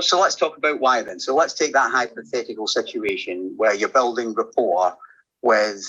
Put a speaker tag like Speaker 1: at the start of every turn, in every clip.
Speaker 1: So let's talk about why then. So let's take that hypothetical situation where you're building rapport with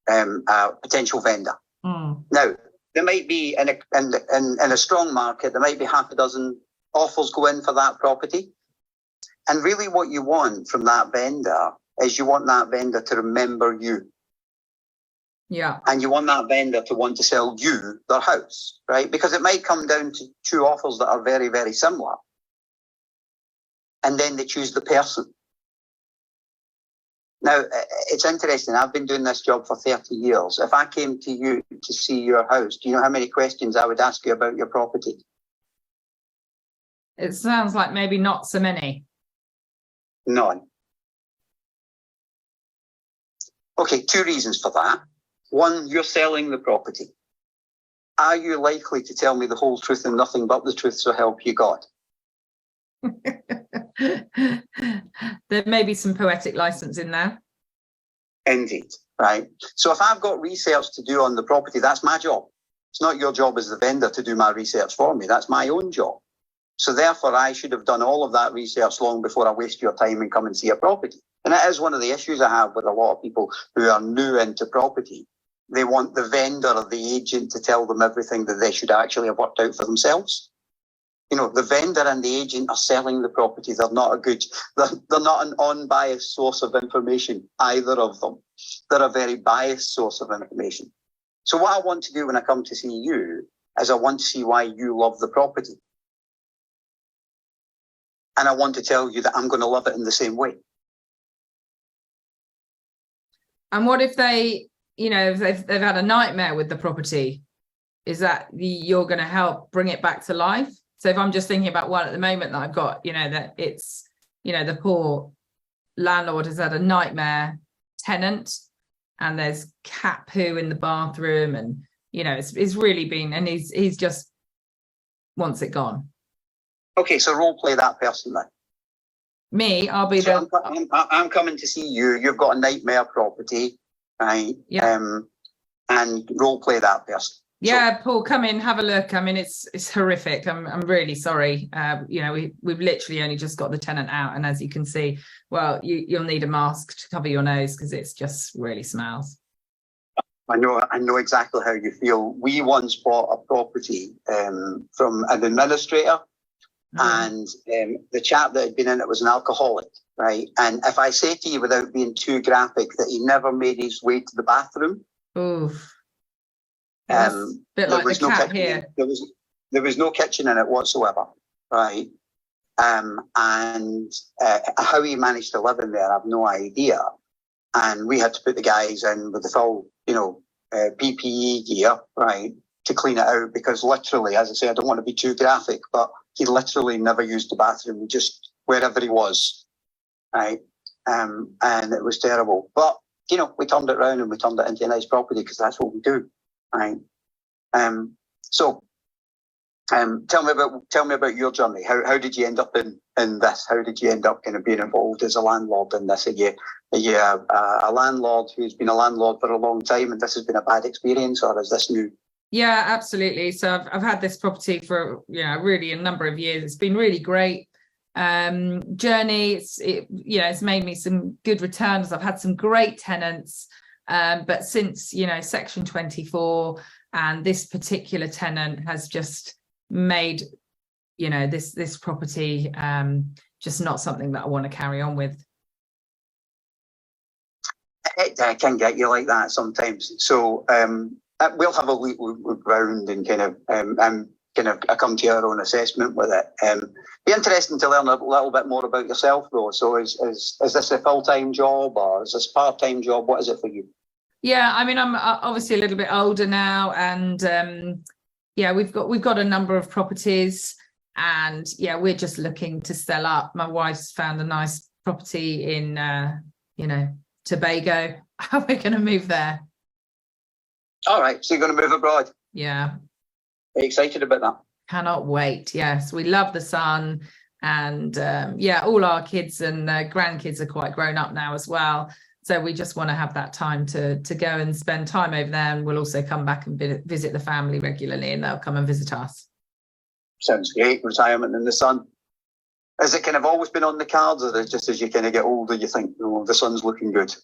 Speaker 1: a potential vendor. Now, there might be in a strong market, there might be half a dozen offers go in for that property. And really what you want from that vendor is you want that vendor to remember you.
Speaker 2: Yeah.
Speaker 1: And you want that vendor to want to sell you their house, right? Because it might come down to two offers that are very, very similar. And then they choose the person. Now, it's interesting. I've been doing this job for 30 years. If I came to you to see your house, do you know how many questions I would ask you about your property?
Speaker 2: It sounds like maybe not so many.
Speaker 1: None. Okay, two reasons for that. One, you're selling the property. Are you likely to tell me the whole truth and nothing but the truth, so help you God?
Speaker 2: There may be some poetic license in there.
Speaker 1: Indeed, right? So if I've got research to do on the property, that's my job. It's not your job as the vendor to do my research for me. That's my own job. So therefore, I should have done all of that research long before I waste your time and come and see a property. And that is one of the issues I have with a lot of people who are new into property. They want the vendor or the agent to tell them everything that they should actually have worked out for themselves. You know, the vendor and the agent are selling the property. They're not they're not an unbiased source of information, either of them. They're a very biased source of information. So what I want to do when I come to see you is I want to see why you love the property. And I want to tell you that I'm going to love it in the same way.
Speaker 2: And what if they, you know, if they've had a nightmare with the property? Is that you're going to help bring it back to life? So if I'm just thinking about one at the moment that I've got, you know, that it's, you know, the poor landlord has had a nightmare tenant and there's cat poo in the bathroom and, you know, it's really been, and he's just wants it gone.
Speaker 1: Okay, so role play that person then.
Speaker 2: Me, I'll be
Speaker 1: so I'm coming to see you. You've got a nightmare property, right?
Speaker 2: Yeah.
Speaker 1: And role play that person.
Speaker 2: Yeah, so, Paul, come in, have a look. I mean, it's horrific. I'm really sorry. You know, we've literally only just got the tenant out, and as you can see, well, you'll need a mask to cover your nose because it's just really smells.
Speaker 1: I know exactly how you feel. We once bought a property from an administrator. And the chap that had been in it was an alcoholic, right? And if I say to you without being too graphic that he never made his way to the bathroom.
Speaker 2: Oof. A bit like the cat here.
Speaker 1: There was no kitchen in it whatsoever, right? And how he managed to live in there, I have no idea. And we had to put the guys in with the full, you know, PPE gear, right, to clean it out because literally, as I say, I don't want to be too graphic, but he literally never used the bathroom, just wherever he was, right? And it was terrible. But, you know, we turned it around and we turned it into a nice property because that's what we do, right? So tell me about your journey. How did you end up in this? How did you end up kind of being involved as a landlord in this? Are you a landlord who's been a landlord for a long time and this has been a bad experience, or is this new?
Speaker 2: Yeah, absolutely. So I've had this property for, you know, really a number of years. It's been really great journey. It's made me some good returns. I've had some great tenants, but since, you know, Section 24 and this particular tenant has just made, you know, this property just not something that I want to carry on with.
Speaker 1: It can get you like that sometimes. So we'll have a look round and kind of come to our own assessment with it. Be interesting to learn a little bit more about yourself, though. So is this a full-time job or is this a part-time job? What is it for you?
Speaker 2: Yeah, I mean, I'm obviously a little bit older now, and yeah, we've got a number of properties, and yeah, we're just looking to sell up. My wife's found a nice property in you know, Tobago. We're going to move there.
Speaker 1: All right, so you're going to move abroad?
Speaker 2: Yeah.
Speaker 1: Are you excited about that?
Speaker 2: Cannot wait. Yes, we love the sun, and yeah, all our kids and grandkids are quite grown up now as well. So we just want to have that time to go and spend time over there, and we'll also come back and visit the family regularly, and they'll come and visit us.
Speaker 1: Sounds great. Retirement in the sun. Has it kind of always been on the cards, or is it just as you kind of get older, you think, oh, the sun's looking good?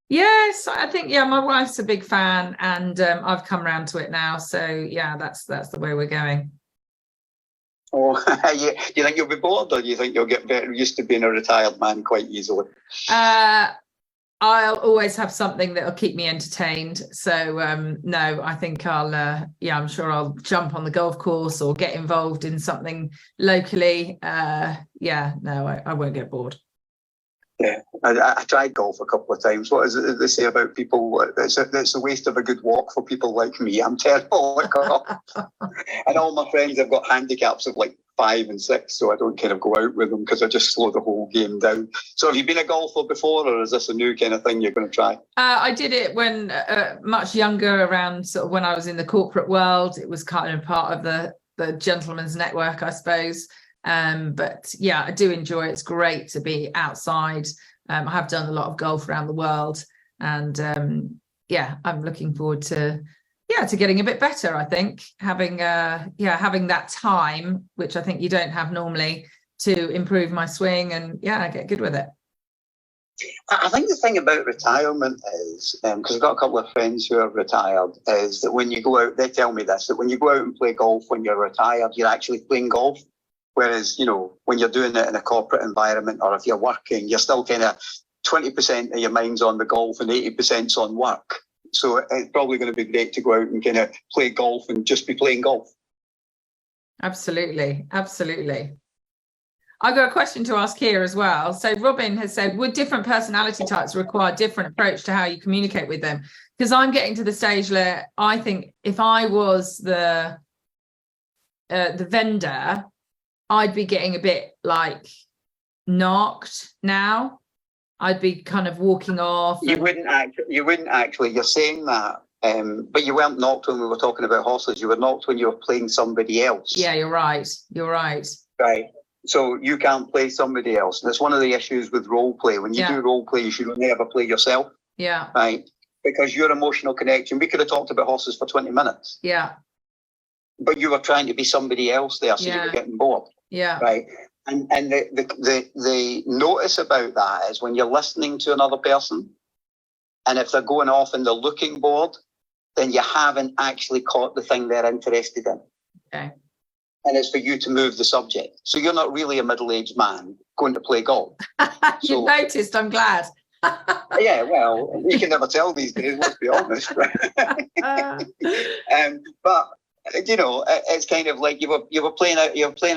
Speaker 2: Yes, I think, yeah, my wife's a big fan, and I've come around to it now. So yeah, that's the way we're going.
Speaker 1: Oh, you think you'll be bored, or do you think you'll get better used to being a retired man quite easily?
Speaker 2: I'll always have something that'll keep me entertained. So no, I think I'm sure I'll jump on the golf course or get involved in something locally. No, I won't get bored.
Speaker 1: Yeah, I tried golf a couple of times. What is it they say about people? It's a waste of a good walk for people like me. I'm terrible at golf. And all my friends have got handicaps of like 5 and 6, so I don't kind of go out with them because I just slow the whole game down. So have you been a golfer before, or is this a new kind of thing you're going to try?
Speaker 2: I did it when much younger, around sort of when I was in the corporate world. It was kind of part of the gentleman's network, I suppose. But yeah, I do enjoy it. It's great to be outside. I have done a lot of golf around the world, and I'm looking forward to getting a bit better. I think having that time, which I think you don't have normally, to improve my swing and get good with it.
Speaker 1: I think the thing about retirement is, because I've got a couple of friends who are retired, is that when you go out, they tell me this, that when you go out and play golf when you're retired, you're actually playing golf. Whereas, when you're doing it in a corporate environment, or if you're working, you're still kind of 20% of your mind's on the golf and 80%'s on work. So it's probably going to be great to go out and kind of play golf and just be playing golf.
Speaker 2: Absolutely. Absolutely. I've got a question to ask here as well. So Robin has said, would different personality types require different approach to how you communicate with them? Because I'm getting to the stage where I think if I was the vendor, I'd be getting a bit like knocked now. I'd be kind of walking off.
Speaker 1: You wouldn't actually. You're saying that, but you weren't knocked when we were talking about horses. You were knocked when you were playing somebody else.
Speaker 2: Yeah, you're right.
Speaker 1: Right. So you can't play somebody else. And that's one of the issues with role play. When you do role play, you should only ever play yourself.
Speaker 2: Yeah.
Speaker 1: Right. Because your emotional connection, we could have talked about horses for 20 minutes.
Speaker 2: Yeah.
Speaker 1: But you were trying to be somebody else there, so you were getting bored.
Speaker 2: Yeah.
Speaker 1: Right. And the notice about that is when you're listening to another person, and if they're going off and they're looking bored, then you haven't actually caught the thing they're interested in.
Speaker 2: Okay.
Speaker 1: And it's for you to move the subject. So you're not really a middle-aged man going to play golf.
Speaker 2: You've noticed, I'm glad.
Speaker 1: Yeah, well, you can never tell these days, let's be honest. But it's kind of like you were playing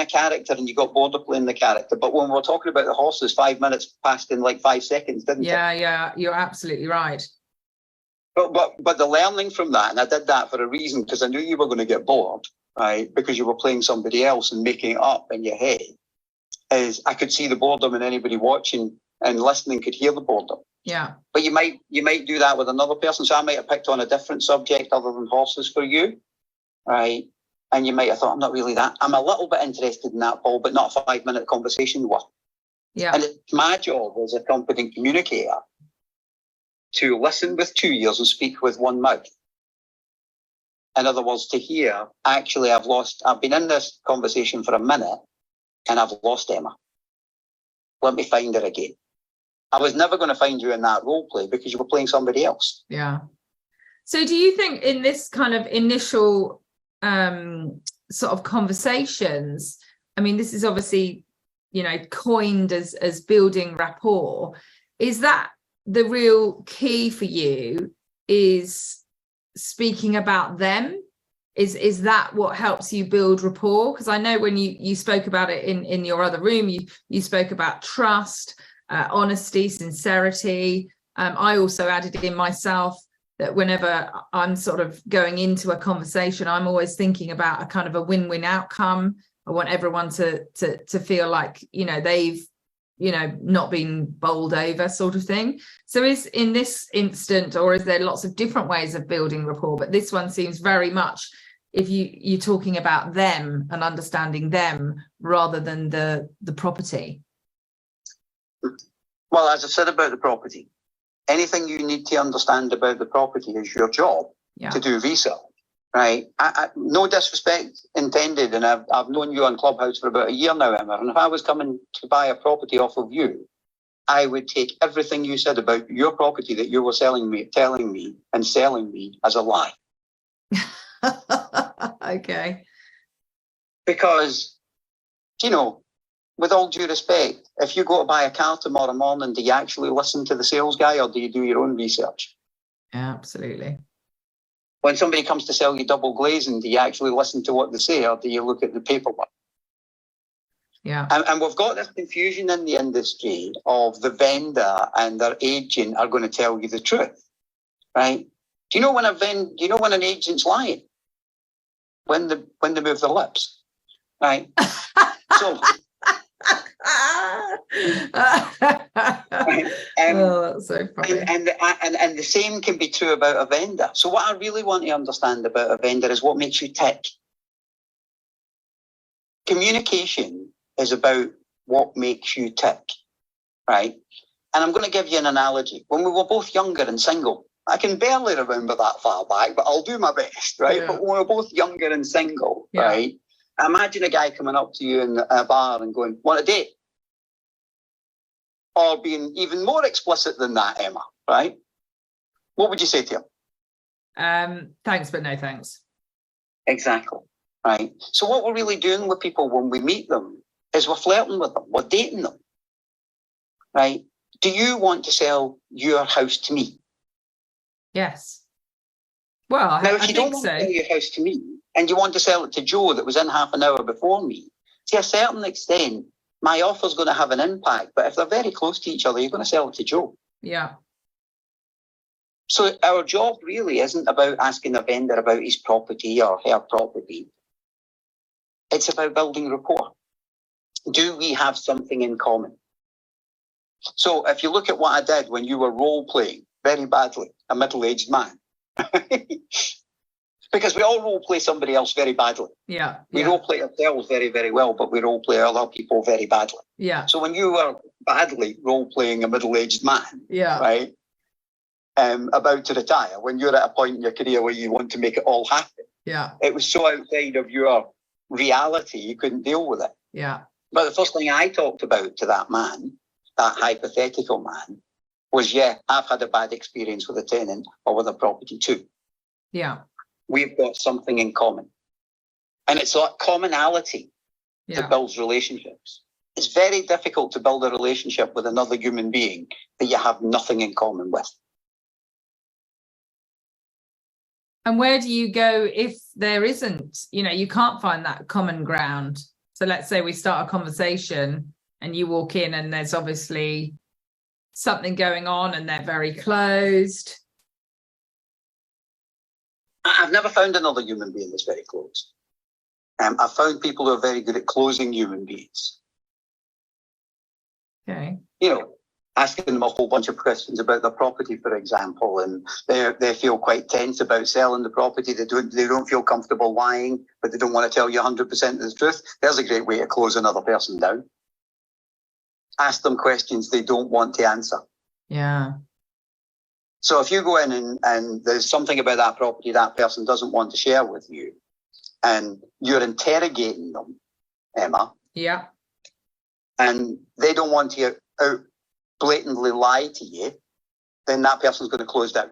Speaker 1: a character and you got bored of playing the character. But when we're talking about the horses, 5 minutes passed in like 5 seconds, didn't it?
Speaker 2: Yeah, you're absolutely right.
Speaker 1: But the learning from that, and I did that for a reason, because I knew you were going to get bored, right? Because you were playing somebody else and making it up in your head. Is I could see the boredom, and anybody watching and listening could hear the boredom.
Speaker 2: Yeah.
Speaker 1: But you might do that with another person. So I might have picked on a different subject other than horses for you. Right. And you might have thought, I'm a little bit interested in that, Paul, but not a 5-minute conversation worth.
Speaker 2: Yeah.
Speaker 1: And it's my job as a competent communicator to listen with 2 ears and speak with one mouth. In other words, to hear, actually, I've been in this conversation for a minute and I've lost Emma. Let me find her again. I was never going to find you in that role play because you were playing somebody else.
Speaker 2: Yeah. So do you think in this kind of initial sort of conversations, I mean, this is obviously, coined as building rapport. Is that the real key for you, is speaking about them? Is that what helps you build rapport? Because I know when you spoke about it in your other room, you spoke about trust, honesty, sincerity. I also added in myself that whenever I'm sort of going into a conversation, I'm always thinking about a kind of a win-win outcome. I want everyone to feel like, they've, not been bowled over, sort of thing. So is in this instant, or is there lots of different ways of building rapport? But this one seems very much, if you're talking about them and understanding them rather than the property.
Speaker 1: Well, as I said about the property, anything you need to understand about the property is your job to do research. right? No disrespect intended, and I've known you on Clubhouse for about a year now, Emma, and if I was coming to buy a property off of you, I would take everything you said about your property that you were telling me and selling me as a lie.
Speaker 2: Okay.
Speaker 1: Because, with all due respect, if you go to buy a car tomorrow morning, do you actually listen to the sales guy or do you do your own research?
Speaker 2: Absolutely.
Speaker 1: When somebody comes to sell you double glazing, do you actually listen to what they say or do you look at the paperwork?
Speaker 2: Yeah.
Speaker 1: And we've got this confusion in the industry of the vendor and their agent are going to tell you the truth, right? Do you know when an agent's lying? When they move their lips, right? So.
Speaker 2: That's so funny.
Speaker 1: And the same can be true about a vendor. So what I really want to understand about a vendor is what makes you tick. Communication is about what makes you tick, right? And I'm going to give you an analogy. When we were both younger and single, I can barely remember that far back, but I'll do my best, right? Yeah. But when we were both younger and single, right? Imagine a guy coming up to you in a bar and going, "Want a date?" Or being even more explicit than that, Emma, right? What would you say to him?
Speaker 2: Thanks, but no thanks.
Speaker 1: Exactly, right? So what we're really doing with people when we meet them is we're flirting with them, we're dating them, right? Do you want to sell your house to me?
Speaker 2: Yes. Well,
Speaker 1: now, if you don't want to sell your house to me and you want to sell it to Joe that was in half an hour before me, to a certain extent, my offer's going to have an impact, but if they're very close to each other, you're going to sell it to Joe.
Speaker 2: Yeah.
Speaker 1: So our job really isn't about asking a vendor about his property or her property. It's about building rapport. Do we have something in common? So if you look at what I did when you were role-playing very badly, a middle-aged man, because we all role-play somebody else very badly.
Speaker 2: Yeah.
Speaker 1: We role-play ourselves very, very well, but we role-play other people very badly.
Speaker 2: Yeah.
Speaker 1: So when you were badly role-playing a middle-aged man, right, about to retire, when you're at a point in your career where you want to make it all happen, it was so outside of your reality, you couldn't deal with it.
Speaker 2: Yeah.
Speaker 1: But the first thing I talked about to that man, that hypothetical man, was, I've had a bad experience with a tenant or with a property too.
Speaker 2: Yeah.
Speaker 1: We've got something in common. And it's that commonality that builds relationships. It's very difficult to build a relationship with another human being that you have nothing in common with.
Speaker 2: And where do you go if there isn't, you can't find that common ground? So let's say we start a conversation and you walk in and there's obviously something going on and they're very closed.
Speaker 1: I've never found another human being that's very close. I've found people who are very good at closing human beings.
Speaker 2: Okay.
Speaker 1: Asking them a whole bunch of questions about their property, for example, and they feel quite tense about selling the property. They don't feel comfortable lying, but they don't want to tell you 100% of the truth. There's a great way to close another person down. Ask them questions they don't want to answer.
Speaker 2: Yeah.
Speaker 1: So if you go in and there's something about that property that person doesn't want to share with you, and you're interrogating them, Emma.
Speaker 2: Yeah.
Speaker 1: And they don't want to blatantly lie to you, then that person's going to close down.